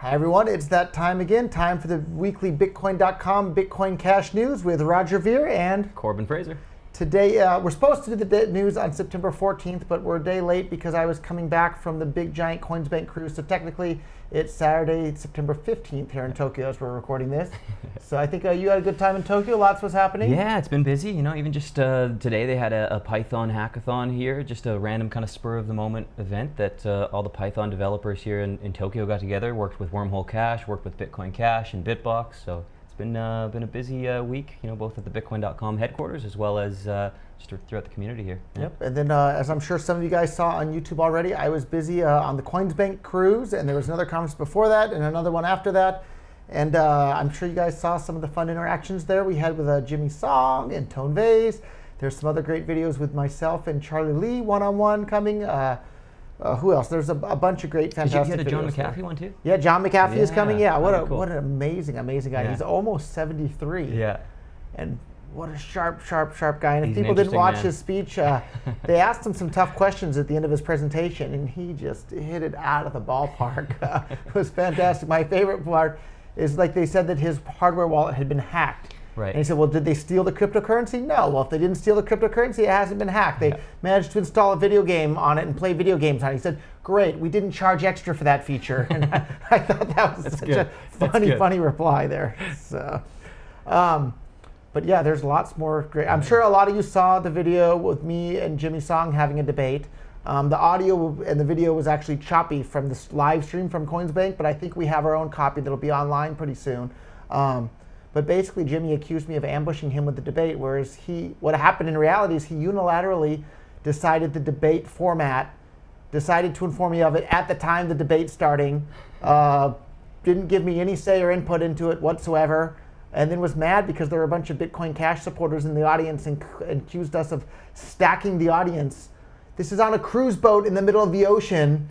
Hi everyone, it's that time again. Time for the weekly Bitcoin.com Bitcoin Cash News with Roger Ver and Corbin Fraser. Today, we're supposed to do the news on September 14th, but we're a day late because I was coming back from the big giant Coinsbank Cruise. So technically, it's Saturday, September 15th here in Tokyo as we're recording this. So I think you had a good time in Tokyo. Lots was happening. Yeah, it's been busy. You know, even just today they had a Python hackathon here, just a random kind of spur of the moment event that all the Python developers here in Tokyo got together, worked with Wormhole Cash, worked with Bitcoin Cash and Bitbox. So it's been a busy week, you know, both at the Bitcoin.com headquarters as well as just throughout the community here. Yeah. Yep, and then as I'm sure some of you guys saw on YouTube already, I was busy on the Coinsbank Cruise, and there was another conference before that and another one after that. And I'm sure you guys saw some of the fun interactions there we had with Jimmy Song and Tone Vays. There's some other great videos with myself and Charlie Lee one-on-one coming. Who else? There's a bunch of great, fantastic videos. You had a John McAffee one too? Yeah, John McAffee is coming. Yeah, what an amazing guy. Yeah. He's almost 73. Yeah. And what a sharp guy. And if people didn't watch his speech, they asked him some tough questions at the end of his presentation, and he just hit it out of the ballpark. It was fantastic. My favorite part is, like, they said that his hardware wallet had been hacked. Right. And he said, well, did they steal the cryptocurrency? No. Well, if they didn't steal the cryptocurrency, it hasn't been hacked. They managed to install a video game on it and play video games on it. He said, great, we didn't charge extra for that feature. And I thought that was such a funny reply there. So, but yeah, there's lots more great. I'm sure a lot of you saw the video with me and Jimmy Song having a debate. The audio and the video was actually choppy from this live stream from Coinsbank, but I think we have our own copy that'll be online pretty soon. But basically, Jimmy accused me of ambushing him with the debate, whereas what happened in reality is he unilaterally decided the debate format, decided to inform me of it at the time the debate's starting, didn't give me any say or input into it whatsoever, and then was mad because there were a bunch of Bitcoin Cash supporters in the audience and accused us of stacking the audience. This is on a cruise boat in the middle of the ocean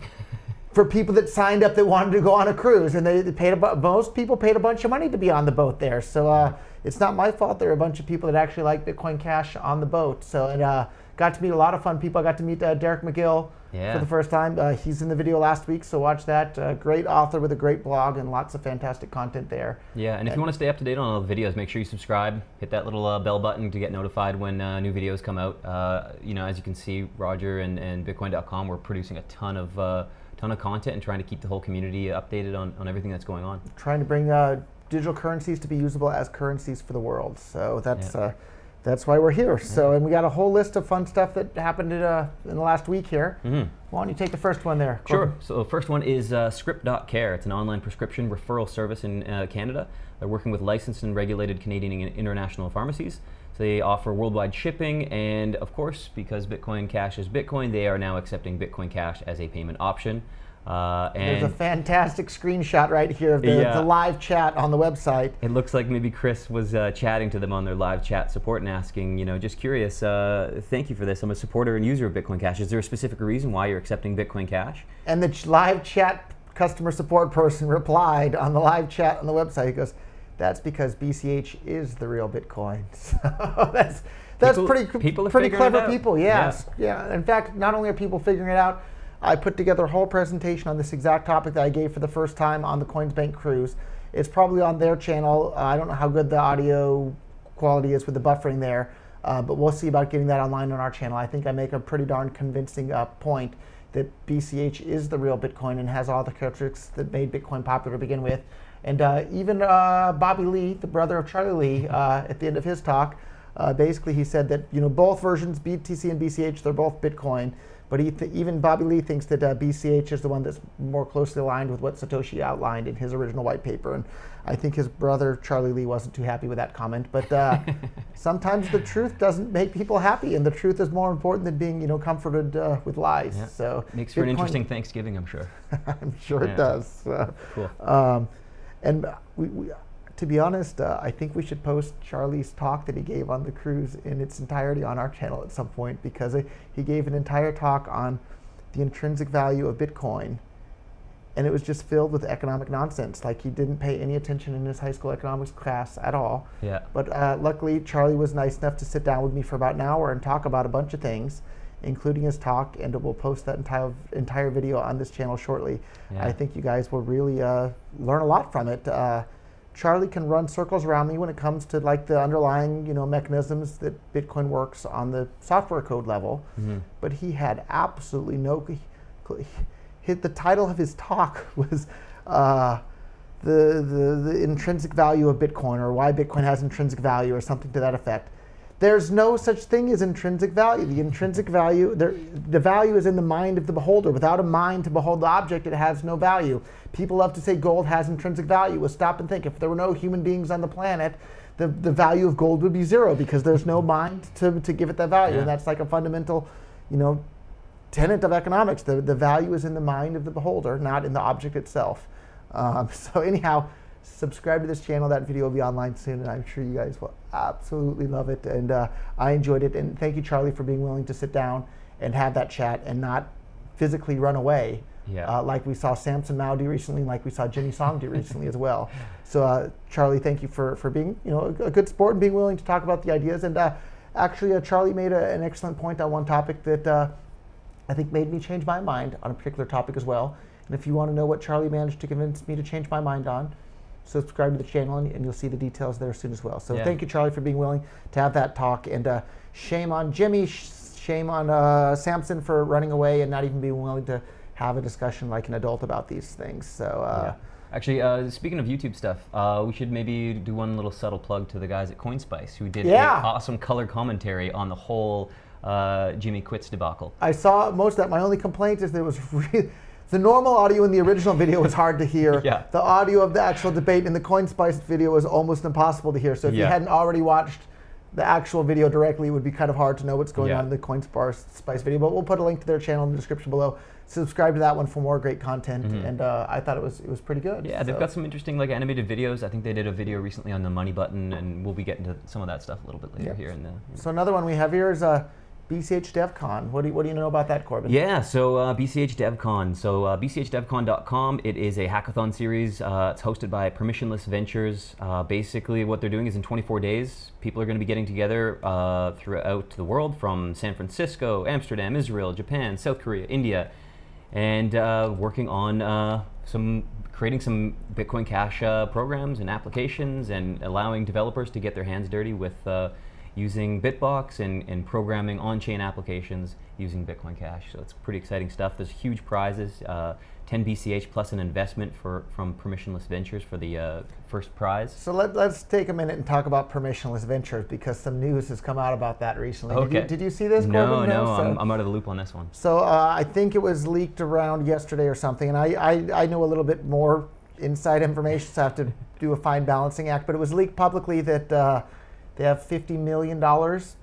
for people that signed up that wanted to go on a cruise, and they paid most people paid a bunch of money to be on the boat there. So it's not my fault. There are a bunch of people that actually like Bitcoin Cash on the boat. So it got to meet a lot of fun people. I got to meet Derek McGill for the first time. He's in the video last week, so watch that. Great author with a great blog and lots of fantastic content there. Yeah, and if you want to stay up to date on all the videos, make sure you subscribe. Hit that little bell button to get notified when new videos come out. You know, as you can see, Roger and Bitcoin.com, we're producing a ton of content and trying to keep the whole community updated on everything that's going on. Trying to bring digital currencies to be usable as currencies for the world. So that's why we're here. So, and we got a whole list of fun stuff that happened in the last week here. Why don't you take the first one there, Corbin? Sure. So the first one is script.care. It's an online prescription referral service in Canada. They're working with licensed and regulated Canadian and international pharmacies. So they offer worldwide shipping, and of course, because Bitcoin Cash is Bitcoin, they are now accepting Bitcoin Cash as a payment option. There's a fantastic screenshot right here of the live chat on the website. It looks like maybe Chris was chatting to them on their live chat support and asking, you know, just curious, thank you for this. I'm a supporter and user of Bitcoin Cash. Is there a specific reason why you're accepting Bitcoin Cash? And the live chat customer support person replied on the live chat on the website. He goes, that's because BCH is the real Bitcoin. So that's pretty clever people. Yes. Yeah. In fact, not only are people figuring it out, I put together a whole presentation on this exact topic that I gave for the first time on the Coinsbank Cruise. It's probably on their channel. I don't know how good the audio quality is with the buffering there, but we'll see about getting that online on our channel. I think I make a pretty darn convincing point that BCH is the real Bitcoin and has all the characteristics that made Bitcoin popular to begin with. And even Bobby Lee, the brother of Charlie Lee, at the end of his talk, basically he said that, you know, both versions, BTC and BCH, they're both Bitcoin. But even Bobby Lee thinks that BCH is the one that's more closely aligned with what Satoshi outlined in his original white paper. And I think his brother, Charlie Lee, wasn't too happy with that comment. But sometimes the truth doesn't make people happy, and the truth is more important than being, you know, comforted with lies. Yeah. So makes for an interesting Thanksgiving, I'm sure. I'm sure it does. Cool. And to be honest, I think we should post Charlie's talk that he gave on the cruise in its entirety on our channel at some point, because he gave an entire talk on the intrinsic value of Bitcoin, and it was just filled with economic nonsense. Like, he didn't pay any attention in his high school economics class at all. Yeah. But luckily, Charlie was nice enough to sit down with me for about an hour and talk about a bunch of things. including his talk, and we'll post that entire video on this channel shortly. Yeah. I think you guys will really learn a lot from it. Charlie can run circles around me when it comes to like the underlying, mechanisms that Bitcoin works on the software code level. But he had absolutely no. The title of his talk was the intrinsic value of Bitcoin, or why Bitcoin has intrinsic value, or something to that effect. There's no such thing as intrinsic value. The intrinsic value, the value is in the mind of the beholder. Without a mind to behold the object, it has no value. People love to say gold has intrinsic value. Well, stop and think. If there were no human beings on the planet, the value of gold would be zero, because there's no mind to give it that value. Yeah. And that's like a fundamental, tenet of economics. The value is in the mind of the beholder, not in the object itself. So anyhow, subscribe to this channel. That video will be online soon, and I'm sure you guys will absolutely love it. And I enjoyed it. And thank you, Charlie, for being willing to sit down and have that chat and not physically run away, like we saw Samson Mao do recently, like we saw Jenny Song do recently as well. So Charlie, thank you for being a good sport and being willing to talk about the ideas. And actually, Charlie made an excellent point on one topic that I think made me change my mind on a particular topic as well. And if you want to know what Charlie managed to convince me to change my mind on, subscribe to the channel, and you'll see the details there soon as well. So thank you, Charlie, for being willing to have that talk. And shame on Jimmy, shame on Samson for running away and not even being willing to have a discussion like an adult about these things. So Actually, speaking of YouTube stuff, we should maybe do one little subtle plug to the guys at Coinspice, who did an awesome color commentary on the whole Jimmy Quits debacle. I saw most of that. My only complaint is that it was really... The normal audio in the original video was hard to hear. The audio of the actual debate in the Coinspice video was almost impossible to hear. So if you hadn't already watched the actual video directly, it would be kind of hard to know what's going on in the Coinspice video. But we'll put a link to their channel in the description below. Subscribe to that one for more great content. And I thought it was pretty good. Yeah, they've got some interesting animated videdos. I think they did a video recently on the money button, and we'll be getting to some of that stuff a little bit later here. So another one we have here is BCH DEVCON. What do you know about that, Corbin? Yeah, so BCH DEVCON. So BCHDevcon.com, it is a hackathon series. It's hosted by Permissionless Ventures. Basically, what they're doing is in 24 days, people are going to be getting together throughout the world, from San Francisco, Amsterdam, Israel, Japan, South Korea, India, and working on creating some Bitcoin Cash programs and applications, and allowing developers to get their hands dirty with using Bitbox and programming on-chain applications using Bitcoin Cash. So it's pretty exciting stuff. There's huge prizes, 10 BCH plus an investment from Permissionless Ventures for the first prize. So let's take a minute and talk about Permissionless Ventures, because some news has come out about that recently. Okay. Did you see this, Corbin? No, so, I'm out of the loop on this one. So I think it was leaked around yesterday or something, and I know a little bit more inside information, so I have to do a fine balancing act, but it was leaked publicly that they have $50 million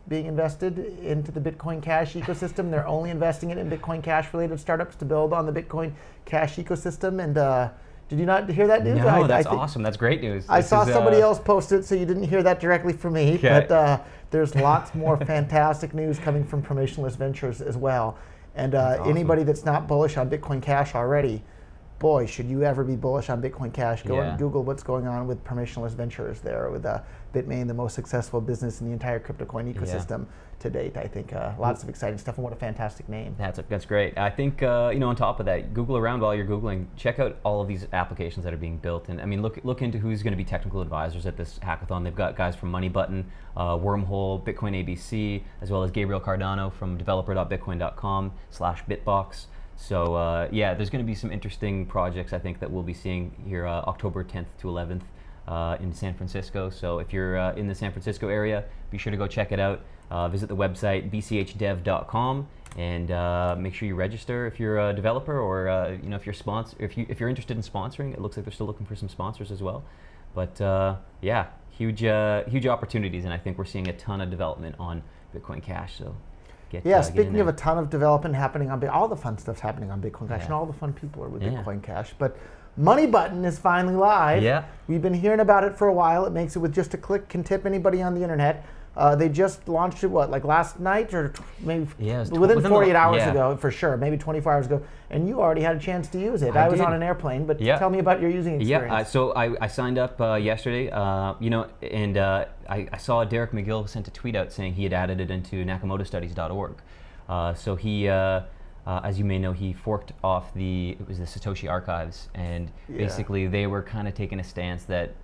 being invested into the Bitcoin Cash ecosystem. They're only investing it in Bitcoin Cash related startups to build on the Bitcoin Cash ecosystem. And did you not hear that news? No, that's awesome. That's great news. I saw somebody else post it, so you didn't hear that directly from me. Okay. But there's lots more fantastic news coming from Permissionless Ventures as well. And awesome. Anybody that's not bullish on Bitcoin Cash already, boy, should you ever be bullish on Bitcoin Cash. Go and Google what's going on with Permissionless Ventures there, with Bitmain, the most successful business in the entire crypto coin ecosystem to date. I think lots of exciting stuff, and what a fantastic name. That's great. I think on top of that, Google around while you're Googling. Check out all of these applications that are being built, and I mean look into who's going to be technical advisors at this hackathon. They've got guys from Money Button, Wormhole, Bitcoin ABC, as well as Gabriel Cardano from developer.bitcoin.com/bitbox. So there's going to be some interesting projects, I think, that we'll be seeing here October 10th to 11th in San Francisco. So if you're in the San Francisco area, be sure to go check it out. Visit the website bchdev.com and make sure you register if you're a developer, or if you're interested in sponsoring. It looks like they're still looking for some sponsors as well. But huge opportunities, and I think we're seeing a ton of development on Bitcoin Cash. So. Speaking of a ton of development happening on all the fun stuff's happening on Bitcoin Cash, and all the fun people are with Bitcoin Cash. But Money Button is finally live. We've been hearing about it for a while. It makes it with just a click, can tip anybody on the internet. They just launched it, like last night, or maybe within 48 hours ago, for sure, maybe 24 hours ago, and you already had a chance to use it. I was on an airplane, but tell me about your using experience. So I signed up yesterday, and I saw Derek McGill sent a tweet out saying he had added it into nakamotostudies.org. So he, as you may know, he forked off the Satoshi archives, and basically they were kind of taking a stance that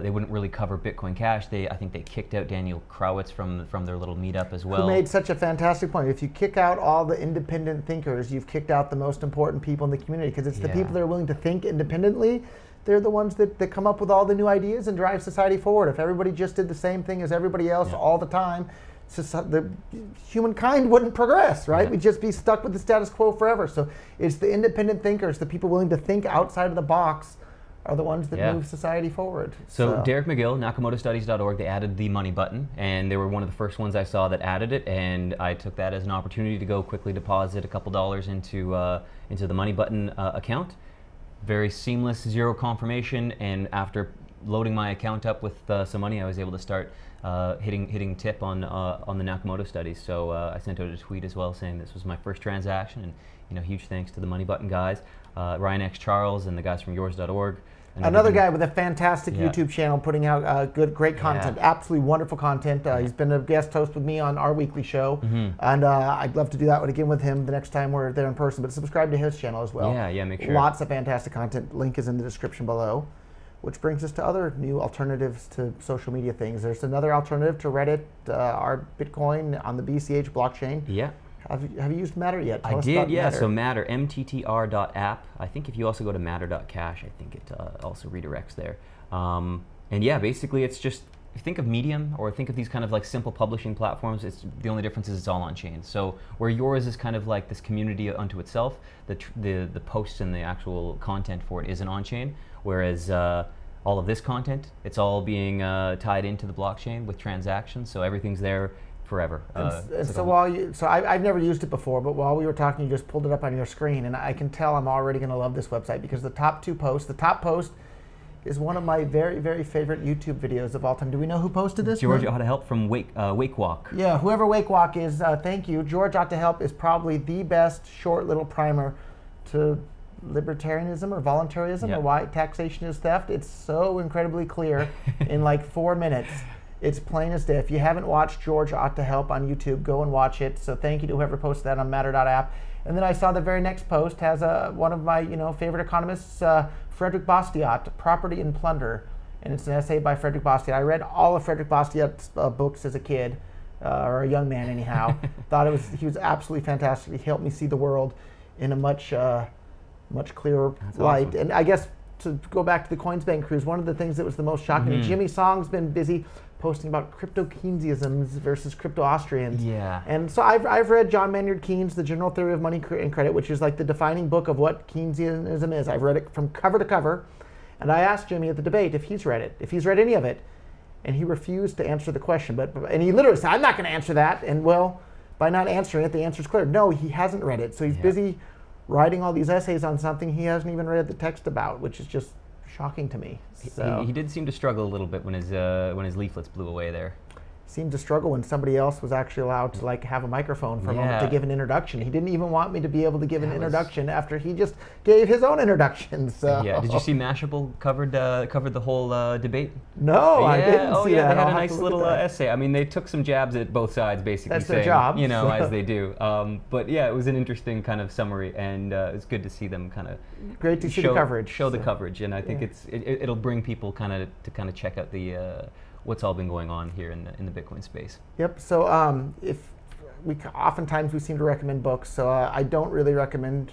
they wouldn't really cover Bitcoin Cash. I think they kicked out Daniel Krowitz from their little meetup as well. Who made such a fantastic point. If you kick out all the independent thinkers, you've kicked out the most important people in the community, because it's the people that are willing to think independently. They're the ones that come up with all the new ideas and drive society forward. If everybody just did the same thing as everybody else all the time, the humankind wouldn't progress, right? We'd just be stuck with the status quo forever. So it's the independent thinkers, the people willing to think outside of the box, are the ones that move society forward. So Derek McGill, NakamotoStudies.org, they added the money button, and they were one of the first ones I saw that added it, and I took that as an opportunity to go quickly deposit a couple dollars into the money button account. Very seamless, zero confirmation, and after loading my account up with some money, I was able to start hitting tip on the Nakamoto studies. So I sent out a tweet as well saying this was my first transaction, and huge thanks to the money button guys, Ryan X. Charles, and the guys from yours.org. Another guy with a fantastic YouTube channel putting out great content, absolutely wonderful content. He's been a guest host with me on our weekly show, and I'd love to do that one again with him the next time we're there in person. But subscribe to his channel as well. Yeah, make sure. Lots of fantastic content. Link is in the description below. Which brings us to other new alternatives to social media things. There's another alternative to Reddit, our Bitcoin on the BCH blockchain. Yeah. Have you used Matter yet? I did, yeah. Matter. So Matter, mttr.app. I think if you also go to matter.cash, I think it also redirects there. And yeah, basically it's just, think of Medium or think of these kind of like simple publishing platforms. It's the only difference is it's all on chain. So where yours is kind of like this community unto itself, the posts and the actual content for it isn't on chain. Whereas all of this content, it's all being tied into the blockchain with transactions. So everything's there forever. I've never used it before, but while we were talking, you just pulled it up on your screen, and I can tell I'm already going to love this website because the top post is one of my very, very favorite YouTube videos of all time. Do we know who posted this? George Ought to Help from Wake Walk. Yeah, whoever Wake Walk is, thank you. George Ought to Help is probably the best short little primer to libertarianism or voluntarism or why taxation is theft. It's so incredibly clear in like 4 minutes. It's plain as day. If you haven't watched George Ought to Help on YouTube, go and watch it. So thank you to whoever posted that on matter.app. And then I saw the very next post has one of my favorite economists, Frederick Bastiat, Property and Plunder. And it's an essay by Frederick Bastiat. I read all of Frederick Bastiat's books as a kid, or a young man anyhow. He was absolutely fantastic. He helped me see the world in a much clearer light. Awesome. And I guess to go back to the Coinsbank Cruise, one of the things that was the most shocking, Jimmy Song's been busy posting about crypto Keynesianisms versus crypto Austrians. Yeah. And so I've read John Maynard Keynes' The General Theory of Money and Credit, which is like the defining book of what Keynesianism is. I've read it from cover to cover. And I asked Jimmy at the debate if he's read it, if he's read any of it. And he refused to answer the question. And he literally said, I'm not going to answer that. And well, by not answering it, the answer's clear. No, he hasn't read it. So he's busy writing all these essays on something he hasn't even read the text about, which is just shocking to me. So he did seem to struggle a little bit when his leaflets blew away there. Seemed to struggle when somebody else was actually allowed to like have a microphone for a moment to give an introduction. He didn't even want me to be able to give an introduction after he just gave his own introduction. So yeah, did you see Mashable covered the whole debate? No, I didn't see that. They had a nice little essay. I mean, they took some jabs at both sides, basically. That's their job, as they do. But yeah, it was an interesting kind of summary, and it's good to see them kind of great to see the coverage. Show the coverage, and I think it'll bring people kind of check out the. What's all been going on here in the Bitcoin space. Yep. So oftentimes we seem to recommend books. So I don't really recommend.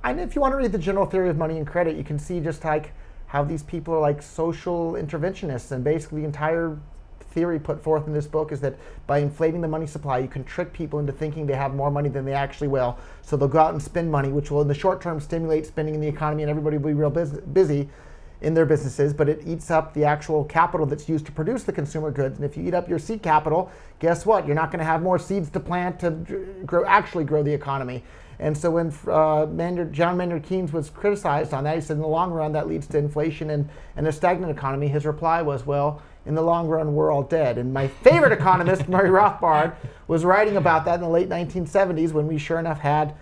And if you want to read The General Theory of Money and Credit, you can see just like how these people are like social interventionists, and basically the entire theory put forth in this book is that by inflating the money supply, you can trick people into thinking they have more money than they actually will. So they'll go out and spend money, which will in the short term stimulate spending in the economy, and everybody will be real busy in their businesses, but it eats up the actual capital that's used to produce the consumer goods. And if you eat up your seed capital, guess what? You're not going to have more seeds to plant to actually grow the economy. And so when John Maynard Keynes was criticized on that, he said in the long run that leads to inflation and a stagnant economy. His reply was, well, in the long run, we're all dead. And my favorite economist, Murray Rothbard, was writing about that in the late 1970s when we sure enough had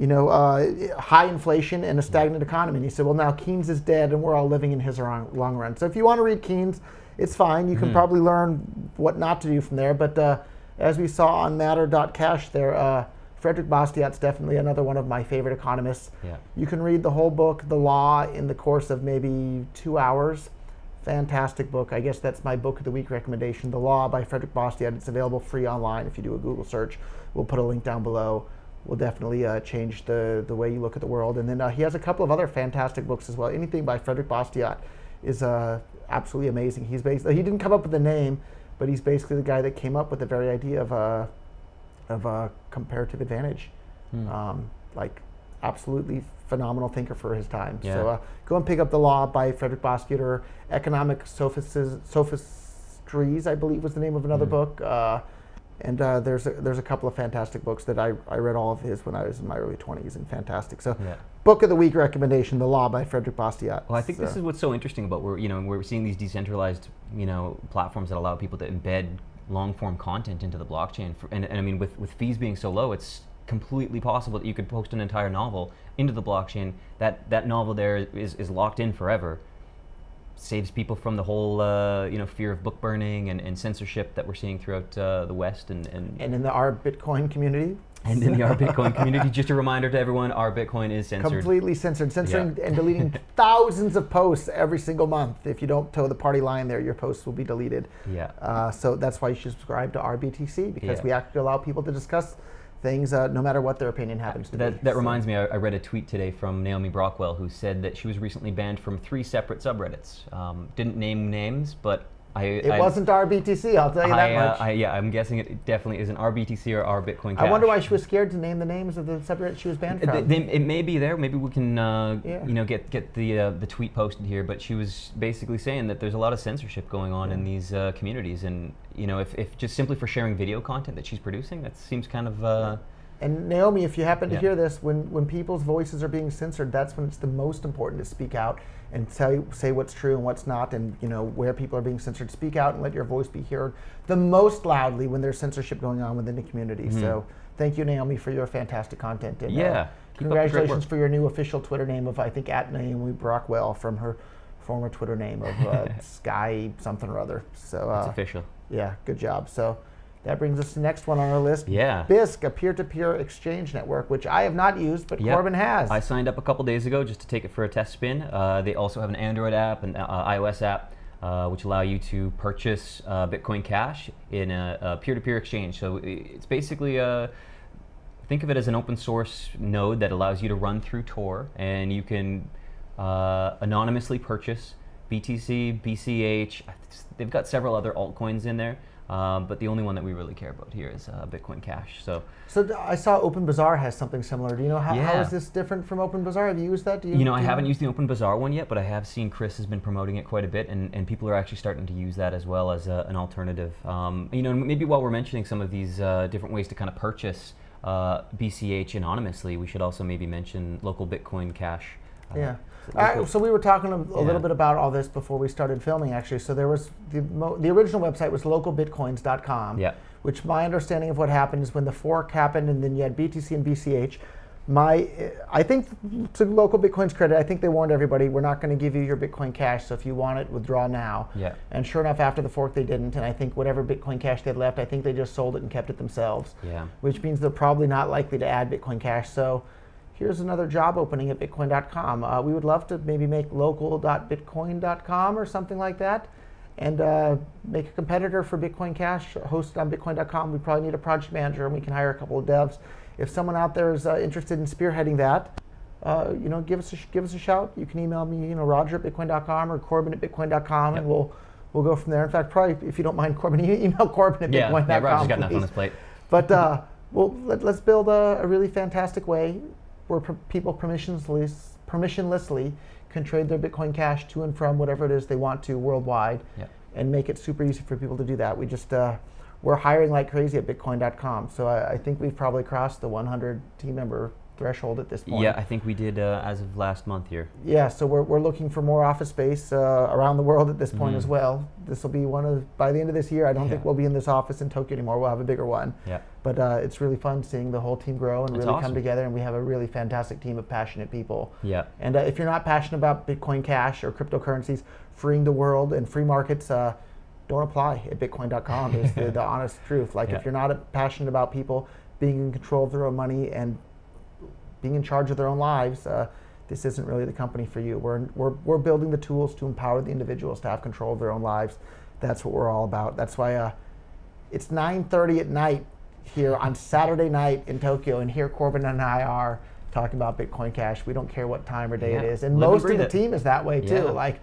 high inflation and a stagnant economy. And he said, well, now Keynes is dead and we're all living in his long run. So if you want to read Keynes, it's fine. You can probably learn what not to do from there. But as we saw on Matter.cash there, Frederick Bastiat's definitely another one of my favorite economists. Yeah. You can read the whole book, The Law, in the course of maybe 2 hours. Fantastic book. I guess that's my book of the week recommendation, The Law by Frederick Bastiat. It's available free online if you do a Google search. We'll put a link down below. Will definitely change the way you look at the world. And then he has a couple of other fantastic books as well. Anything by Frederick Bastiat is absolutely amazing. He didn't come up with the name, but he's basically the guy that came up with the very idea of a comparative advantage. Like absolutely phenomenal thinker for his time. Yeah. So go and pick up The Law by Frederick Bastiat, or Economic Sophistries, I believe was the name of another book. And there's a couple of fantastic books that I read all of his when I was in my early 20s, and fantastic. So book of the week recommendation, The Law by Frederick Bastiat. Well, I think this is what's so interesting about we're seeing these decentralized platforms that allow people to embed long form content into the blockchain. And I mean, with fees being so low, it's completely possible that you could post an entire novel into the blockchain. That novel there is locked in forever. Saves people from the whole fear of book burning and censorship that we're seeing throughout the West and in our Bitcoin community. And in the our Bitcoin community, just a reminder to everyone, our Bitcoin is censored. Completely censored. Censoring and deleting thousands of posts every single month. If you don't toe the party line there, your posts will be deleted. Yeah. So that's why you should subscribe to RBTC, because we actually allow people to discuss things no matter what their opinion happens to be. That reminds me, I read a tweet today from Naomi Brockwell, who said that she was recently banned from 3 separate subreddits. Didn't name names, but it wasn't RBTC, I'll tell you that much. I'm guessing it definitely isn't RBTC or our Bitcoin Cash. I wonder why she was scared to name the names of the subreddits she was banned from. It may be there. Maybe we can get the tweet posted here. But she was basically saying that there's a lot of censorship going on in these communities, and if just simply for sharing video content that she's producing, that seems kind of. And Naomi, if you happen to hear this, when people's voices are being censored, that's when it's the most important to speak out and say what's true and what's not, and where people are being censored. Speak out and let your voice be heard the most loudly when there's censorship going on within the community. So thank you, Naomi, for your fantastic content. And, congratulations for your new official Twitter name of, I think, @Naomi Brockwell, from her former Twitter name of Sky something or other. So it's official. Yeah, good job. So that brings us to the next one on our list. Yeah. BISC, a peer-to-peer exchange network, which I have not used, but Corbin has. I signed up a couple days ago just to take it for a test spin. They also have an Android app and iOS app, which allow you to purchase Bitcoin Cash in a peer-to-peer exchange. So it's basically think of it as an open source node that allows you to run through Tor, and you can anonymously purchase BTC, BCH. They've got several other altcoins in there. But the only one that we really care about here is Bitcoin Cash. So I saw OpenBazaar has something similar. Do you know how is this different from OpenBazaar? Have you used that? I haven't used the OpenBazaar one yet, but I have seen Chris has been promoting it quite a bit, and people are actually starting to use that as well as an alternative. Maybe while we're mentioning some of these different ways to kind of purchase BCH anonymously, we should also maybe mention local Bitcoin Cash. All right, so we were talking a little bit about all this before we started filming, actually. So there was the original website was localbitcoins.com, which my understanding of what happened is when the fork happened and then you had BTC and BCH, I think, to Local Bitcoin's credit, I think they warned everybody, we're not going to give you your Bitcoin Cash, so if you want it, withdraw now. And sure enough, after the fork, they didn't. And I think whatever Bitcoin Cash they had left, I think they just sold it and kept it themselves. Which means they're probably not likely to add Bitcoin Cash. So here's another job opening at Bitcoin.com. We would love to maybe make local.bitcoin.com or something like that, and make a competitor for Bitcoin Cash hosted on Bitcoin.com. We probably need a project manager, and we can hire a couple of devs. If someone out there is interested in spearheading that, give us a shout. You can email me, Roger at Bitcoin.com or Corbin at Bitcoin.com, and we'll go from there. In fact, probably if you don't mind, Corbin, email Corbin at Bitcoin.com. Yeah, Roger's got enough on his plate. But let's build a really fantastic way where people permissionlessly can trade their Bitcoin Cash to and from whatever it is they want to worldwide, and make it super easy for people to do that. We just we're hiring like crazy at Bitcoin.com, so I think we've probably crossed the 100 team member threshold at this point. Yeah, I think we did as of last month here. Yeah, so we're looking for more office space around the world at this point as well. This will be by the end of this year, I don't think we'll be in this office in Tokyo anymore. We'll have a bigger one. But it's really fun seeing the whole team grow and really come together, and we have a really fantastic team of passionate people. And if you're not passionate about Bitcoin Cash or cryptocurrencies, freeing the world and free markets, don't apply at Bitcoin.com is the honest truth. Like if you're not passionate about people being in control of their own money and being in charge of their own lives, this isn't really the company for you. We're building the tools to empower the individuals to have control of their own lives. That's what we're all about. That's why it's 9:30 at night here on Saturday night in Tokyo, and here Corbin and I are talking about Bitcoin Cash. We don't care what time or day it is, and most of the team is that way too. Like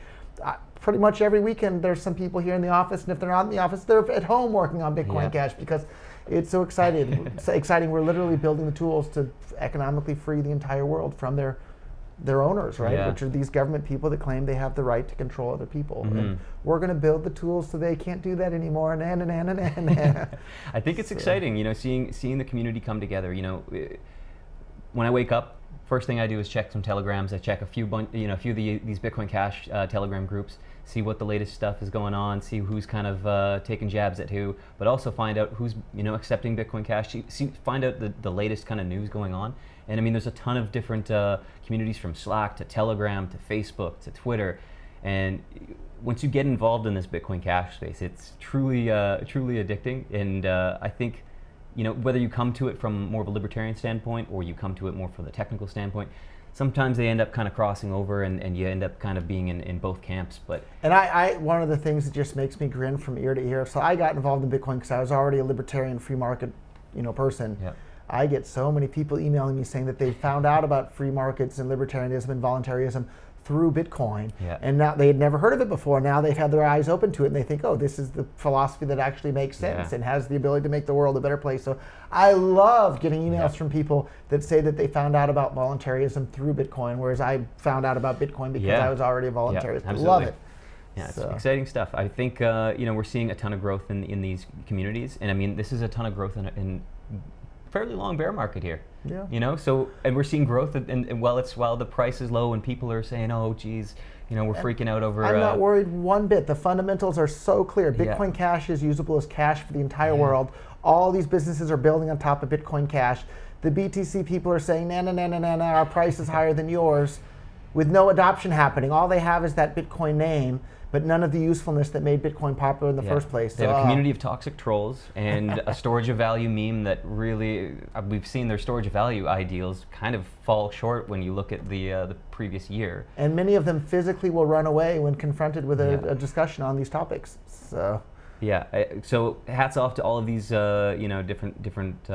pretty much every weekend there's some people here in the office, and if they're not in the office, they're at home working on Bitcoin Cash because it's so exciting. It's exciting. We're literally building the tools to economically free the entire world from their owners, right? Which are these government people that claim they have the right to control other people. And we're going to build the tools so they can't do that anymore. I think it's exciting, seeing the community come together. When I wake up, first thing I do is check some telegrams. I check a few of these Bitcoin Cash Telegram groups, see what the latest stuff is going on, see who's kind of taking jabs at who, but also find out who's accepting Bitcoin Cash. Find out the latest kind of news going on. And I mean, there's a ton of different communities from Slack to Telegram to Facebook to Twitter. And once you get involved in this Bitcoin Cash space, it's truly addicting. And I think, whether you come to it from more of a libertarian standpoint or you come to it more from the technical standpoint, sometimes they end up kind of crossing over and you end up kind of being in both camps. And I one of the things that just makes me grin from ear to ear, so I got involved in Bitcoin because I was already a libertarian free market person. Yep. I get so many people emailing me saying that they found out about free markets and libertarianism and voluntarism through Bitcoin. Yeah. And now they had never heard of it before. Now they've had their eyes open to it and they think, oh, this is the philosophy that actually makes sense and has the ability to make the world a better place. So I love getting emails from people that say that they found out about voluntarism through Bitcoin, whereas I found out about Bitcoin because I was already a voluntarist. I love it. Yeah, it's exciting stuff. I think we're seeing a ton of growth in these communities, and I mean, this is a ton of growth in fairly long bear market here. Yeah. So, and we're seeing growth, and while the price is low and people are saying, oh, geez, we're freaking out over. I'm not worried one bit. The fundamentals are so clear. Bitcoin Cash is usable as cash for the entire world. All these businesses are building on top of Bitcoin Cash. The BTC people are saying, nah, our price is higher than yours, with no adoption happening. All they have is that Bitcoin name, but none of the usefulness that made Bitcoin popular in the first place. They have a community of toxic trolls and a storage of value meme that really, we've seen their storage of value ideals kind of fall short when you look at the previous year. And many of them physically will run away when confronted with a discussion on these topics. So. Yeah, so hats off to all of these different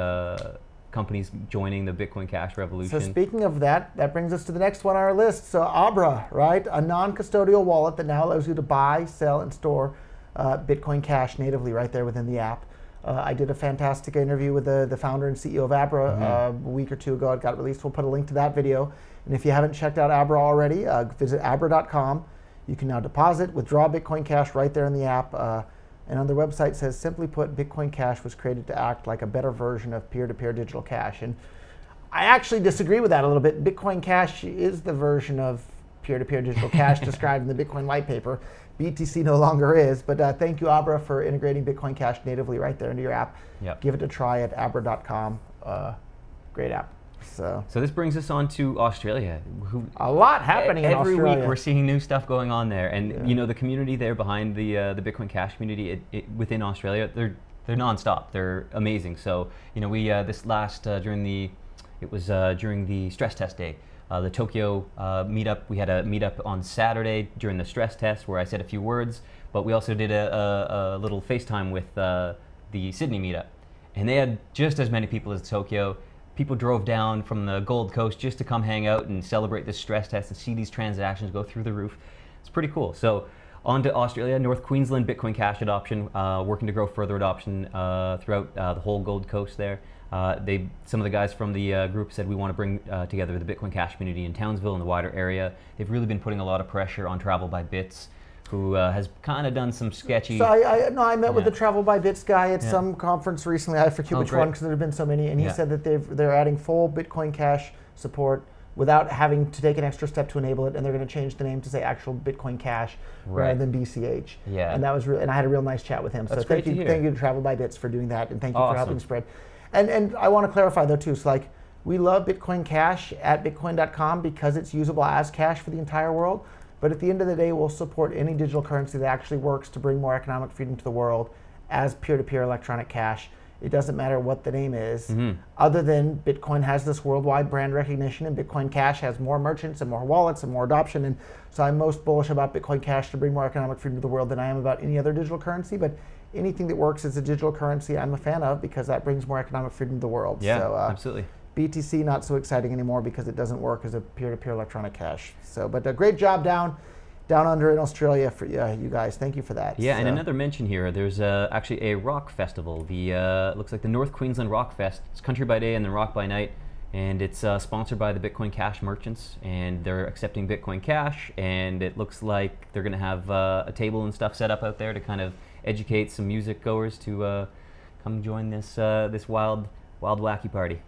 companies joining the Bitcoin Cash revolution. So speaking of that brings us to the next one on our list. So Abra, right? A non-custodial wallet that now allows you to buy, sell, and store Bitcoin Cash natively right there within the app. I did a fantastic interview with the founder and CEO of Abra a week or two ago. It got released. We'll put a link to that video. And if you haven't checked out Abra already, visit abra.com. You can now deposit, withdraw Bitcoin Cash right there in the app. And on their website says, simply put, Bitcoin Cash was created to act like a better version of peer-to-peer digital cash. And I actually disagree with that a little bit. Bitcoin Cash is the version of peer-to-peer digital cash described in the Bitcoin white paper. BTC no longer is, but thank you, Abra, for integrating Bitcoin Cash natively right there into your app. Yep. Give it a try at abra.com. Great app. So this brings us on to Australia. A lot happening in Australia. Every week we're seeing new stuff going on there, and the community there behind the Bitcoin Cash community within Australia, they're nonstop. They're amazing. So we this last during the stress test day, the Tokyo meetup. We had a meetup on Saturday during the stress test where I said a few words, but we also did a little FaceTime with the Sydney meetup, and they had just as many people as Tokyo. People drove down from the Gold Coast just to come hang out and celebrate this stress test and see these transactions go through the roof. It's pretty cool. So on to Australia, North Queensland Bitcoin Cash adoption, working to grow further adoption throughout the whole Gold Coast there. Some of the guys from the group said we want to bring together the Bitcoin Cash community in Townsville and the wider area. They've really been putting a lot of pressure on Travel by Bits, who has kind of done some sketchy... So I met with the Travel by Bits guy at some conference recently. I forget which one because there have been so many, and he said that they're adding full Bitcoin Cash support without having to take an extra step to enable it, and they're going to change the name to say actual Bitcoin Cash rather than BCH. Yeah. And that was and I had a real nice chat with him. That's so thank you to Travel by Bits for doing that, and thank you for helping spread. And I want to clarify though too. So we love Bitcoin Cash at Bitcoin.com because it's usable as cash for the entire world. But at the end of the day, we'll support any digital currency that actually works to bring more economic freedom to the world as peer-to-peer electronic cash. It doesn't matter what the name is, other than Bitcoin has this worldwide brand recognition, and Bitcoin Cash has more merchants and more wallets and more adoption. And so I'm most bullish about Bitcoin Cash to bring more economic freedom to the world than I am about any other digital currency. But anything that works as a digital currency, I'm a fan of, because that brings more economic freedom to the world. Yeah, so, absolutely. BTC not so exciting anymore because it doesn't work as a peer-to-peer electronic cash. So, but a great job down under in Australia for you guys. Thank you for that. Yeah, and another mention here, there's actually a rock festival. The looks like the North Queensland Rock Fest. It's country by day and then rock by night, and it's sponsored by the Bitcoin Cash merchants, and they're accepting Bitcoin Cash, and it looks like they're going to have a table and stuff set up out there to kind of educate some music goers to come join this this wild wacky party.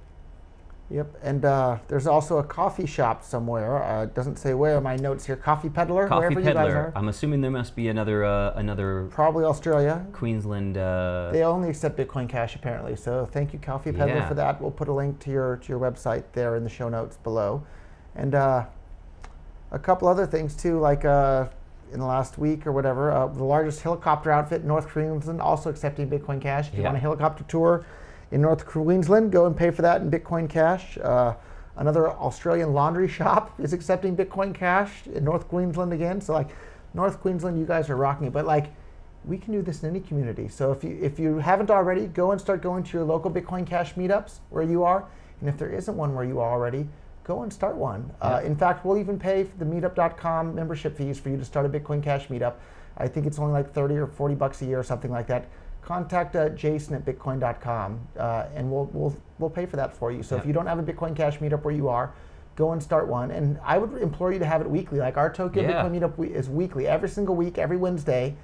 Yep, and there's also a coffee shop somewhere. It doesn't say where. My notes here, Coffee Peddler, wherever you guys are. I'm assuming there must be another. Probably Australia. Queensland. They only accept Bitcoin Cash apparently. So thank you, Coffee Peddler, for that. We'll put a link to your website there in the show notes below, and a couple other things too, like in the last week or whatever, the largest helicopter outfit in North Queensland also accepting Bitcoin Cash. If you want a helicopter tour in North Queensland, go and pay for that in Bitcoin Cash. Another Australian laundry shop is accepting Bitcoin Cash in North Queensland again. So like North Queensland, you guys are rocking it. But like we can do this in any community. So if you haven't already, go and start going to your local Bitcoin Cash meetups where you are. And if there isn't one where you are already, go and start one. In fact, we'll even pay for the meetup.com membership fees for you to start a Bitcoin Cash meetup. I think it's only like 30 or 40 bucks a year or something like that. Contact Jason at Bitcoin.com, and we'll pay for that for you. So if you don't have a Bitcoin Cash meetup where you are, go and start one. And I would implore you to have it weekly. Like our Tokyo Bitcoin meetup is weekly, every single week, every Wednesday.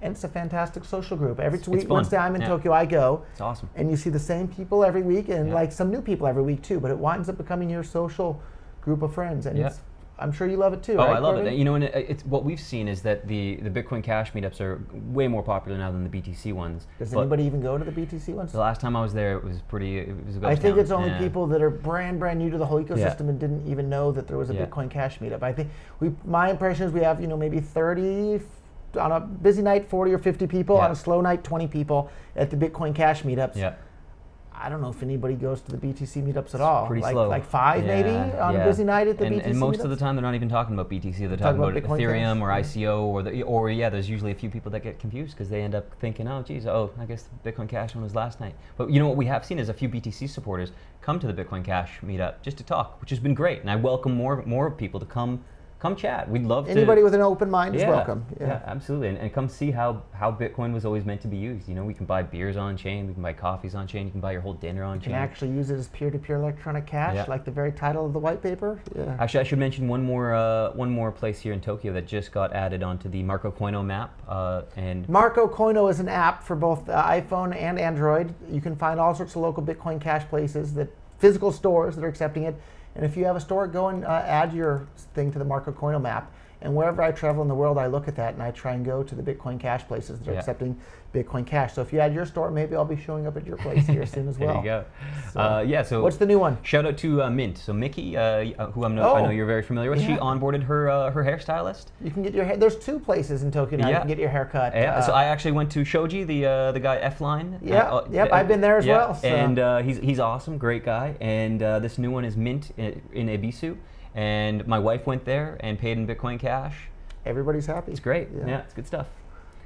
And it's a fantastic social group. Every Wednesday I'm in Tokyo, I go. It's awesome. And you see the same people every week, and like some new people every week too. But it winds up becoming your social group of friends, and I'm sure you love it too. Oh, right, I love Corbin? it. You know, and it's what we've seen is that the Bitcoin Cash meetups are way more popular now than the BTC ones. Does anybody even go to the BTC ones? The last time I was there, it was a ghost I think town. it's only people that are brand new to the whole ecosystem and didn't even know that there was a Bitcoin Cash meetup. I think my impression is we have maybe 30 on a busy night, 40 or 50 people. On a slow night, 20 people at the Bitcoin Cash meetups. Yeah. I don't know if anybody goes to the BTC meetups at all. Pretty slow. Like 5 maybe on a busy night at the BTC and most meetups? of the time they're not even talking about BTC. They're talking about Bitcoin Ethereum Cash. or ICO or there's usually a few people that get confused because they end up thinking, I guess the Bitcoin Cash one was last night. But you know what we have seen is a few BTC supporters come to the Bitcoin Cash meetup just to talk, which has been great. And I welcome more people to come chat. We'd love anybody with an open mind is welcome. Yeah, absolutely. And come see how Bitcoin was always meant to be used. You know, we can buy beers on chain, we can buy coffees on chain, you can buy your whole dinner on chain. You can actually use it as peer-to-peer electronic cash, like the very title of the white paper. Yeah. Actually, I should mention one more place here in Tokyo that just got added onto the Marco Koino map. And Marco Koino is an app for both iPhone and Android. You can find all sorts of local Bitcoin Cash places, physical stores that are accepting it. And if you have a store, go and add your thing to the Marco Koino map. And wherever I travel in the world, I look at that and I try and go to the Bitcoin Cash places that are accepting Bitcoin Cash. So if you add your store, maybe I'll be showing up at your place here soon as well. There you go. So what's the new one? Shout out to Mint. So Mickey, who I know you're very familiar with, she onboarded her hairstylist. You can get your hair. There's 2 places in Tokyo now you can get your hair cut. So I actually went to Shoji, the guy F-Line. I've been there as well. So. And he's awesome, great guy. And this new one is Mint in Ebisu. And my wife went there and paid in Bitcoin Cash. Everybody's happy. It's great. Yeah, it's good stuff.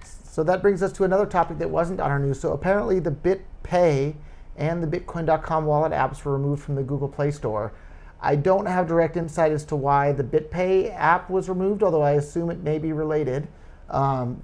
So that brings us to another topic that wasn't on our news. So apparently the BitPay and the Bitcoin.com wallet apps were removed from the Google Play Store. I don't have direct insight as to why the BitPay app was removed, although I assume it may be related.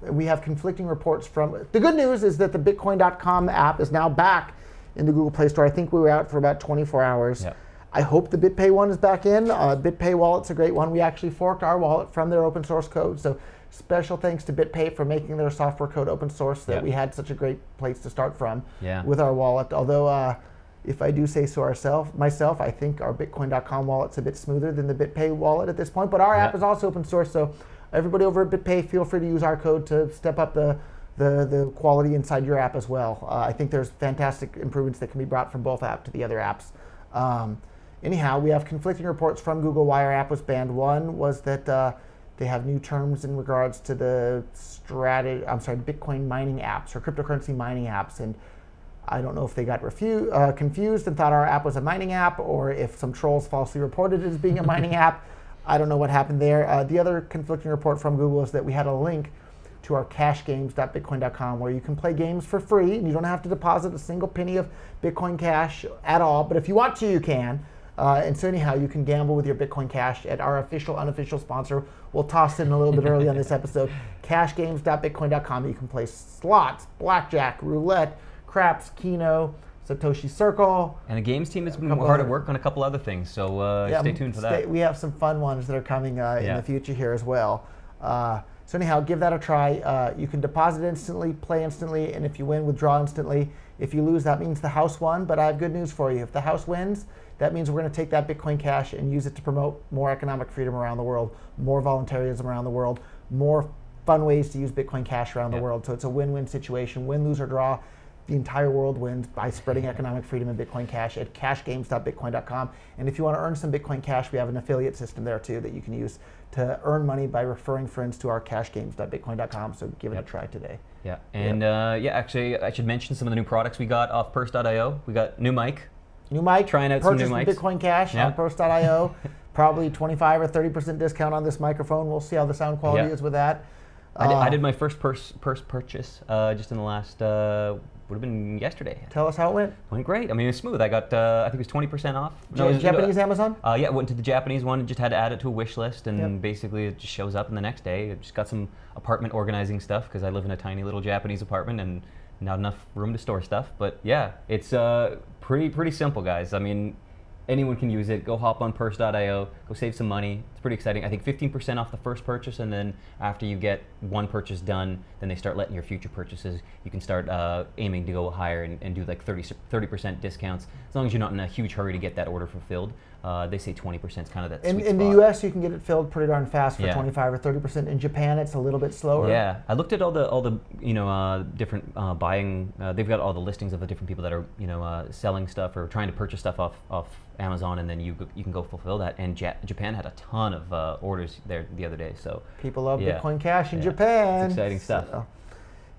We have conflicting reports from... The good news is that the Bitcoin.com app is now back in the Google Play Store. I think we were out for about 24 hours. Yep. I hope the BitPay one is back in. BitPay wallet's a great one. We actually forked our wallet from their open source code. So special thanks to BitPay for making their software code open source that we had such a great place to start from with our wallet. Although, if I do say so myself, I think our Bitcoin.com wallet's a bit smoother than the BitPay wallet at this point. But our app is also open source. So everybody over at BitPay, feel free to use our code to step up the quality inside your app as well. I think there's fantastic improvements that can be brought from both apps to the other apps. Anyhow, we have conflicting reports from Google why our app was banned. One was that They have new terms in regards to the Bitcoin mining apps or cryptocurrency mining apps. And I don't know if they got confused and thought our app was a mining app, or if some trolls falsely reported it as being a mining app. I don't know what happened there. The other conflicting report from Google is that we had a link to our cashgames.bitcoin.com where you can play games for free, and you don't have to deposit a single penny of Bitcoin Cash at all. But if you want to, you can. And so anyhow, you can gamble with your Bitcoin Cash at our official, unofficial sponsor. We'll toss it in a little bit early on this episode. Cashgames.bitcoin.com. You can play slots, blackjack, roulette, craps, Keno, Satoshi Circle. And the games team has been hard at work on a couple other things, so stay tuned for that. We have some fun ones that are coming in the future here as well. So anyhow, give that a try. You can deposit instantly, play instantly, and if you win, withdraw instantly. If you lose, that means the house won, but I have good news for you. If the house wins, that means we're going to take that Bitcoin Cash and use it to promote more economic freedom around the world, more voluntarism around the world, more fun ways to use Bitcoin Cash around the world. So it's a win-win situation, win, lose, or draw. The entire world wins by spreading economic freedom in Bitcoin Cash at cashgames.bitcoin.com. And if you want to earn some Bitcoin Cash, we have an affiliate system there too that you can use to earn money by referring friends to our cashgames.bitcoin.com. So give it a try today. Yeah, and actually, I should mention some of the new products we got off Purse.io. We got new mic. Trying out some new mics. Bitcoin Cash on Purse.io. Probably 25 or 30% discount on this microphone. We'll see how the sound quality is with that. I did my first purse purchase just in the last, would have been yesterday. Tell us how it went. Went great. I mean, it was smooth. I got, I think it was 20% off. Japanese Amazon? Yeah, I went to the Japanese one and just had to add it to a wish list, and basically it just shows up in the next day. I just got some apartment organizing stuff because I live in a tiny little Japanese apartment and not enough room to store stuff. But yeah, it's pretty simple, guys. I mean, anyone can use it. Go hop on Purse.io, go save some money. It's pretty exciting. I think 15% off the first purchase, and then after you get one purchase done, then they start letting your future purchases, you can start aiming to go higher and do like 30% discounts, as long as you're not in a huge hurry to get that order fulfilled. They say 20% is kind of that sweet spot. In the US, you can get it filled pretty darn fast for 25 or 30%. In Japan, it's a little bit slower. Yeah, I looked at all the different buying. They've got all the listings of the different people that are selling stuff or trying to purchase stuff off Amazon, and then you can go fulfill that. And Japan had a ton of orders there the other day. So people love Bitcoin Cash in Japan. It's exciting stuff.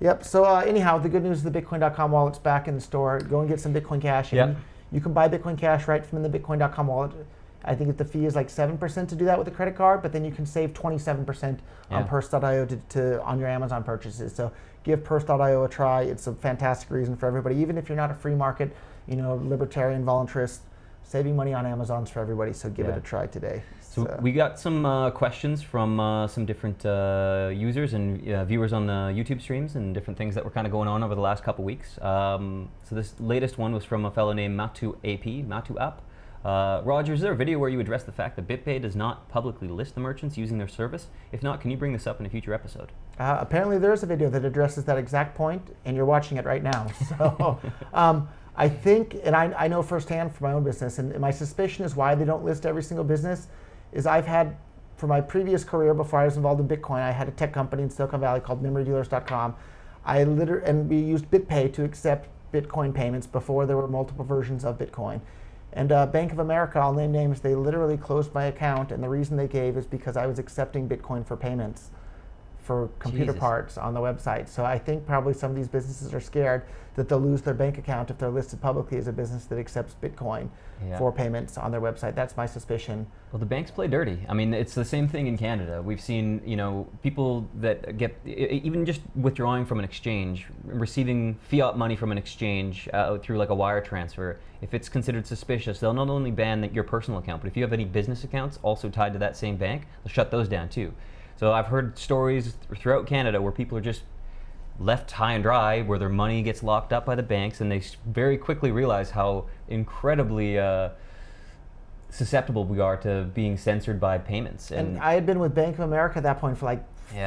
Yep. So anyhow, the good news is the Bitcoin.com wallet's back in the store. Go and get some Bitcoin Cash. Yep. You can buy Bitcoin Cash right from the Bitcoin.com wallet. I think that the fee is like 7% to do that with a credit card, but then you can save 27% on Purse.io on your Amazon purchases. So give Purse.io a try. It's a fantastic reason for everybody, even if you're not a free market, libertarian voluntarist. Saving money on Amazon's for everybody, so give it a try today. So we got some questions from some different users and viewers on the YouTube streams and different things that were kind of going on over the last couple weeks. So this latest one was from a fellow named Matu App. Roger, is there a video where you address the fact that BitPay does not publicly list the merchants using their service? If not, can you bring this up in a future episode? Apparently there's a video that addresses that exact point, and you're watching it right now. So I think, and I know firsthand from my own business, and my suspicion is why they don't list every single business, is I've had, for my previous career before I was involved in Bitcoin, I had a tech company in Silicon Valley called MemoryDealers.com. And we used BitPay to accept Bitcoin payments before there were multiple versions of Bitcoin. And Bank of America, I'll name names, they literally closed my account, and the reason they gave is because I was accepting Bitcoin for payments for computer parts on the website. So I think probably some of these businesses are scared that they'll lose their bank account if they're listed publicly as a business that accepts Bitcoin for payments on their website. That's my suspicion. Well, the banks play dirty. I mean, it's the same thing in Canada. We've seen, people that get, even just withdrawing from an exchange, receiving fiat money from an exchange through like a wire transfer, if it's considered suspicious, they'll not only ban your personal account, but if you have any business accounts also tied to that same bank, they'll shut those down too. So I've heard stories throughout Canada where people are just left high and dry, where their money gets locked up by the banks, and they very quickly realize how incredibly susceptible we are to being censored by payments. And I had been with Bank of America at that point for like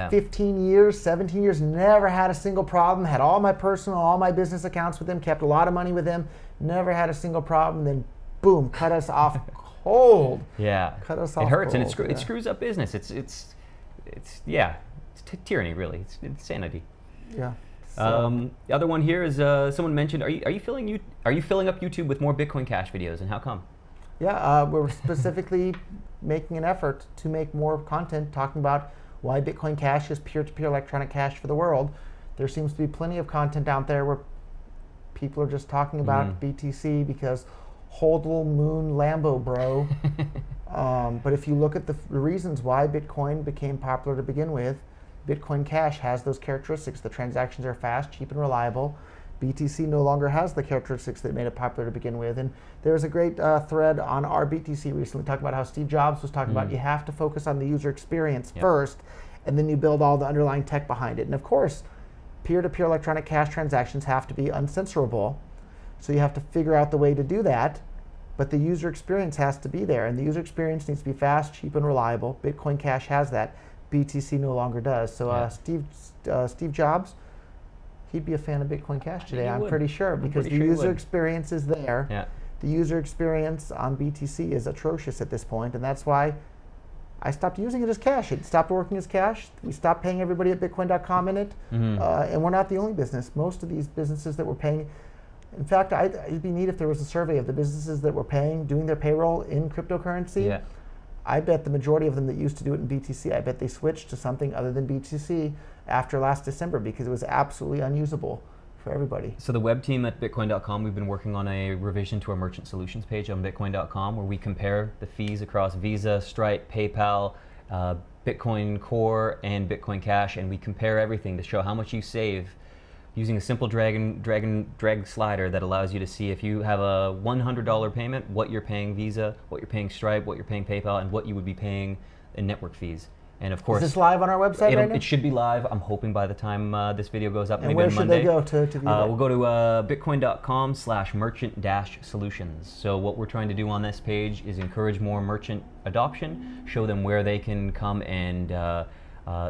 15 years, 17 years, never had a single problem, had all my personal, all my business accounts with them, kept a lot of money with them, never had a single problem, then boom, cut us off cold. Cut us off It hurts, cold. and it screws up business. It's tyranny, really. It's insanity. Yeah. The other one here is someone mentioned, are you filling up YouTube with more Bitcoin Cash videos, and how come? Yeah, we're specifically making an effort to make more content talking about why Bitcoin Cash is peer-to-peer electronic cash for the world. There seems to be plenty of content out there where people are just talking about BTC because hold little moon Lambo, bro. But if you look at the reasons why Bitcoin became popular to begin with, Bitcoin Cash has those characteristics. The transactions are fast, cheap, and reliable. BTC no longer has the characteristics that made it popular to begin with. And there's a great thread on our BTC recently talking about how Steve Jobs was talking about you have to focus on the user experience first, and then you build all the underlying tech behind it. And of course, peer-to-peer electronic cash transactions have to be uncensorable. So you have to figure out the way to do that. But the user experience has to be there. And the user experience needs to be fast, cheap, and reliable. Bitcoin Cash has that. BTC no longer does. So Steve Jobs, he'd be a fan of Bitcoin Cash today, I'm pretty sure, because the user experience is there. Yeah. The user experience on BTC is atrocious at this point, and that's why I stopped using it as cash. It stopped working as cash. We stopped paying everybody at Bitcoin.com in it, and we're not the only business. Most of these businesses that were paying, in fact, it'd be neat if there was a survey of the businesses that were doing their payroll in cryptocurrency. Yeah. I bet the majority of them that used to do it in BTC, I bet they switched to something other than BTC after last December because it was absolutely unusable for everybody. So the web team at Bitcoin.com, we've been working on a revision to our merchant solutions page on Bitcoin.com where we compare the fees across Visa, Stripe, PayPal, Bitcoin Core, and Bitcoin Cash, and we compare everything to show how much you save using a simple drag slider that allows you to see if you have a $100 payment, what you're paying Visa, what you're paying Stripe, what you're paying PayPal, and what you would be paying in network fees. And of course, is this live on our website right now? It should be live. I'm hoping by the time this video goes up, and maybe where on should Monday. they go to view that? We'll go to bitcoin.com/merchant-solutions. So what we're trying to do on this page is encourage more merchant adoption, show them where they can come and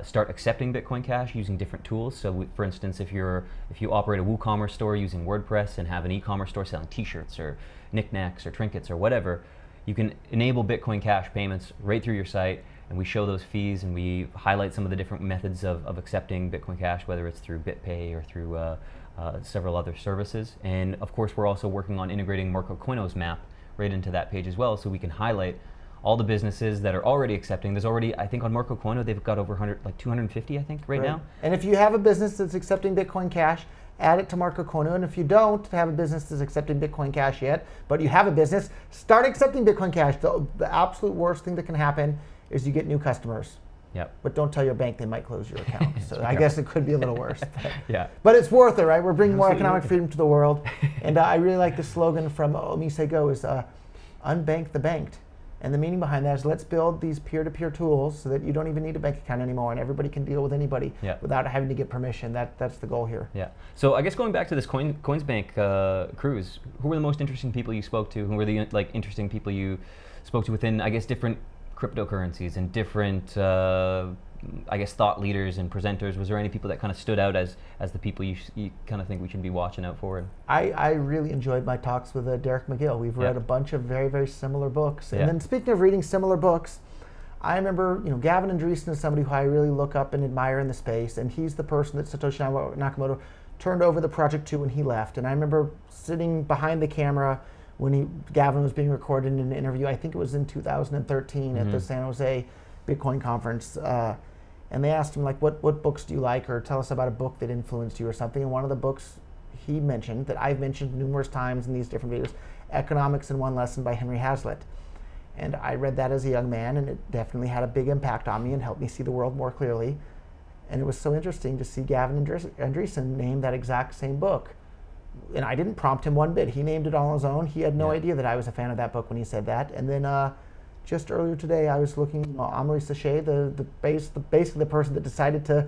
start accepting Bitcoin Cash using different tools. So for instance, if you operate a WooCommerce store using WordPress and have an e-commerce store selling t-shirts or knickknacks or trinkets or whatever, you can enable Bitcoin Cash payments right through your site, and we show those fees and we highlight some of the different methods of accepting Bitcoin Cash, whether it's through BitPay or through several other services. And of course, we're also working on integrating Marco Coino's map right into that page as well, so we can highlight all the businesses that are already accepting. There's already, I think on Marco Coino, they've got over 250, I think, right now. And if you have a business that's accepting Bitcoin Cash, add it to Marco Coino. And if you don't have a business that's accepting Bitcoin Cash yet, but you have a business, start accepting Bitcoin Cash. The absolute worst thing that can happen is you get new customers. Yep. But don't tell your bank, they might close your account. So I guess it could be a little worse. Yeah. But it's worth it, right? We're bringing more economic freedom to the world. And I really like the slogan from Omise Go is unbank the banked. And the meaning behind that is let's build these peer-to-peer tools so that you don't even need a bank account anymore and everybody can deal with anybody without having to get permission. That's the goal here. Yeah. So I guess going back to this Coinsbank Cruise, who were the most interesting people you spoke to? Who were the interesting people you spoke to within, I guess, different cryptocurrencies and different, thought leaders and presenters? Was there any people that kind of stood out as the people you kind of think we should be watching out for? I really enjoyed my talks with Derek McGill. We've read a bunch of very, very similar books. And then speaking of reading similar books, I remember, Gavin Andresen is somebody who I really look up and admire in the space, and he's the person that Satoshi Nakamoto turned over the project to when he left. And I remember sitting behind the camera when Gavin was being recorded in an interview. I think it was in 2013 at the San Jose Bitcoin conference. And they asked him, what books do you like, or tell us about a book that influenced you or something. And one of the books he mentioned, that I've mentioned numerous times in these different videos, Economics in One Lesson by Henry Hazlitt. And I read that as a young man, and it definitely had a big impact on me and helped me see the world more clearly. And it was so interesting to see Gavin Andresen name that exact same book. And I didn't prompt him one bit. He named it all on his own. He had no idea that I was a fan of that book when he said that. And then just earlier today, I was looking, Amaury Sachet, basically the person that decided to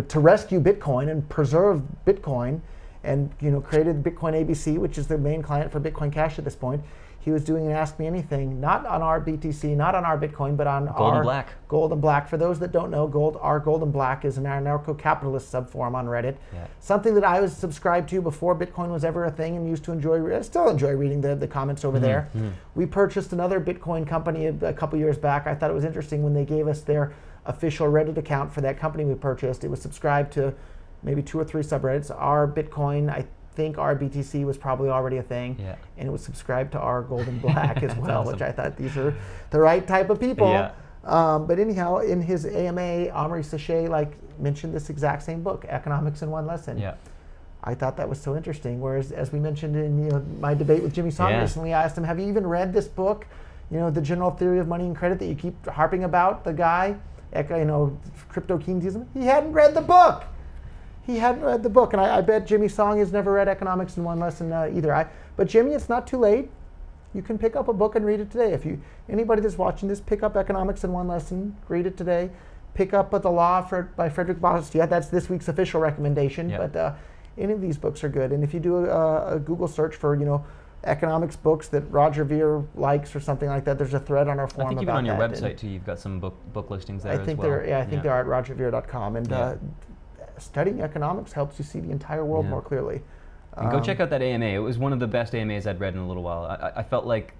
to rescue Bitcoin and preserve Bitcoin, and created Bitcoin ABC, which is the main client for Bitcoin Cash at this point. He was doing an Ask Me Anything, not on our BTC, not on our Bitcoin, but on Gold and Black. Gold and Black. For those that don't know, our Gold and Black is an anarcho-capitalist subforum on Reddit. Yeah. Something that I was subscribed to before Bitcoin was ever a thing, and used to enjoy. I still enjoy reading the comments over there. We purchased another Bitcoin company a couple years back. I thought it was interesting when they gave us their official Reddit account for that company we purchased. It was subscribed to maybe 2 or 3 subreddits. Our Bitcoin, I think our BTC was probably already a thing, and it was subscribed to our Gold and Black as well, which I thought these are the right type of people. But anyhow, in his AMA, Omri Sachet mentioned this exact same book, Economics in One Lesson. Yeah. I thought that was so interesting. Whereas, as we mentioned in my debate with Jimmy Song recently, I asked him, "Have you even read this book? The General Theory of Money and Credit that you keep harping about?" The guy, crypto Keynesianism. He hadn't read the book. He hadn't read the book, and I bet Jimmy Song has never read Economics in One Lesson either. But Jimmy, it's not too late. You can pick up a book and read it today. Anybody that's watching this, pick up Economics in One Lesson, read it today. Pick up The Law by Frederick Bastiat. That's this week's official recommendation. Yep. But any of these books are good. And if you do a Google search for economics books that Roger Ver likes or something like that, there's a thread on our forum. I think even about on your that. website too, you've got some book listings there I think as well. I think they're at rogerver.com. And studying economics helps you see the entire world more clearly. And go check out that AMA. It was one of the best AMAs I'd read in a little while. I felt like,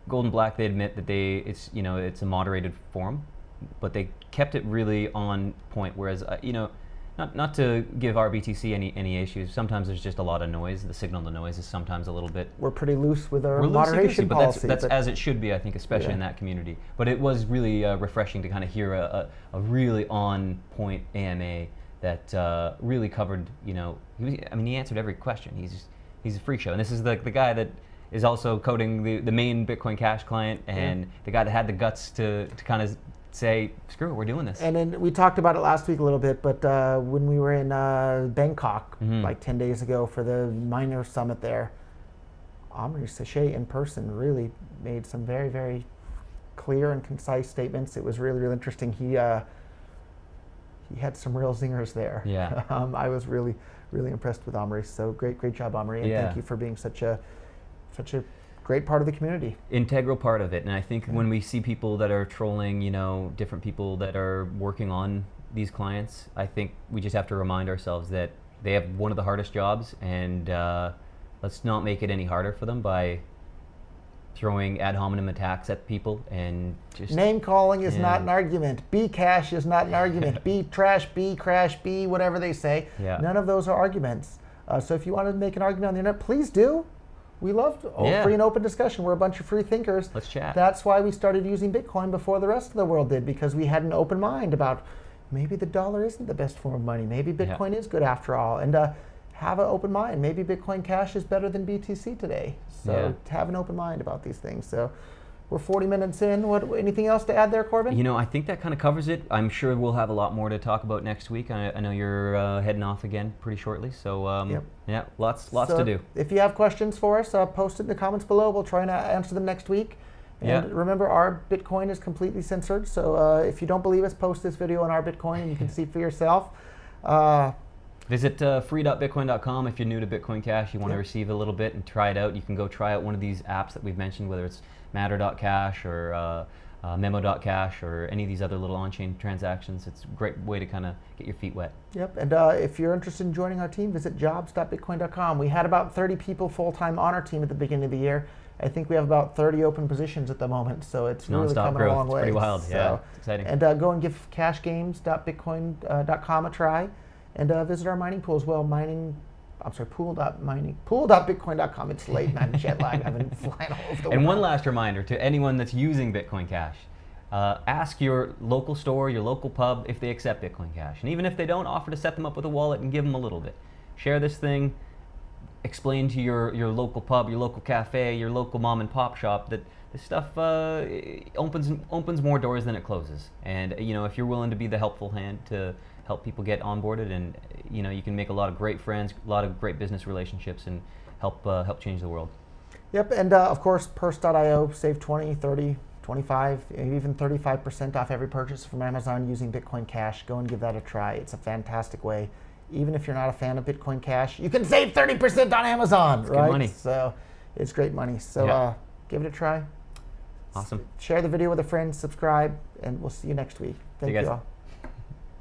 Golden Black, they admit that it's a moderated forum, but they kept it really on point. Whereas, not to give RBTC any issues. Sometimes there's just a lot of noise. The signal to noise is sometimes a little bit. We're pretty loose with our moderation policy. But that's as it should be, I think, especially in that community. But it was really refreshing to kind of hear a really on point AMA that really covered. He answered every question. He's a freak show, and this is the guy that is also coding the main Bitcoin Cash client, and the guy that had the guts to kind of say, screw it, we're doing this. And then we talked about it last week a little bit, but when we were in Bangkok 10 days ago for the miner summit there, Omri Sachet in person really made some very, very clear and concise statements. It was really, really interesting. He had some real zingers there. Yeah. I was really, really impressed with Omri. So great job, Omri, and thank you for being such a great part of the community. Integral part of it. And I think when we see people that are trolling, different people that are working on these clients, I think we just have to remind ourselves that they have one of the hardest jobs, and let's not make it any harder for them by throwing ad hominem attacks at people and just... Name calling is not an argument. Bcash is not an argument. Btrash, Bcrash, B, whatever they say. Yeah. None of those are arguments. So if you want to make an argument on the internet, please do. We love free and open discussion. We're a bunch of free thinkers. Let's chat. That's why we started using Bitcoin before the rest of the world did, because we had an open mind about maybe the dollar isn't the best form of money. Maybe Bitcoin is good after all. And have an open mind. Maybe Bitcoin Cash is better than BTC today. So have an open mind about these things. So we're 40 minutes in. Anything else to add there, Corbin? I think that kind of covers it. I'm sure we'll have a lot more to talk about next week. I know you're heading off again pretty shortly. So lots to do. If you have questions for us, post it in the comments below. We'll try and answer them next week. And remember, our Bitcoin is completely censored. So if you don't believe us, post this video on our Bitcoin and you can see for yourself. Visit free.bitcoin.com if you're new to Bitcoin Cash. You want to receive a little bit and try it out. You can go try out one of these apps that we've mentioned, whether it's Matter.cash or Memo.cash or any of these other little on-chain transactions. It's a great way to kind of get your feet wet. Yep, and if you're interested in joining our team, visit jobs.bitcoin.com. We had about 30 people full-time on our team at the beginning of the year. I think we have about 30 open positions at the moment, so it's really coming a long way. It's pretty wild, so, it's exciting. And go and give cashgames.bitcoin.com a try, and visit our mining pool as well. Pool.bitcoin.com. It's late and I'm jet lagged. I've been flying all over the world. And one last reminder to anyone that's using Bitcoin Cash, ask your local store, your local pub, if they accept Bitcoin Cash. And even if they don't, offer to set them up with a wallet and give them a little bit. Share this thing. Explain to your local pub, your local cafe, your local mom and pop shop that this stuff opens more doors than it closes. And if you're willing to be the helpful hand to help people get onboarded, and you can make a lot of great friends, a lot of great business relationships, and help change the world. Yep, and of course, Purse.io, save 20, 30, 25, even 35% off every purchase from Amazon using Bitcoin Cash. Go and give that a try. It's a fantastic way. Even if you're not a fan of Bitcoin Cash, you can save 30% on Amazon, it's right? Good money. So it's great money. So give it a try. Awesome. Share the video with a friend, subscribe, and we'll see you next week. Thank you all.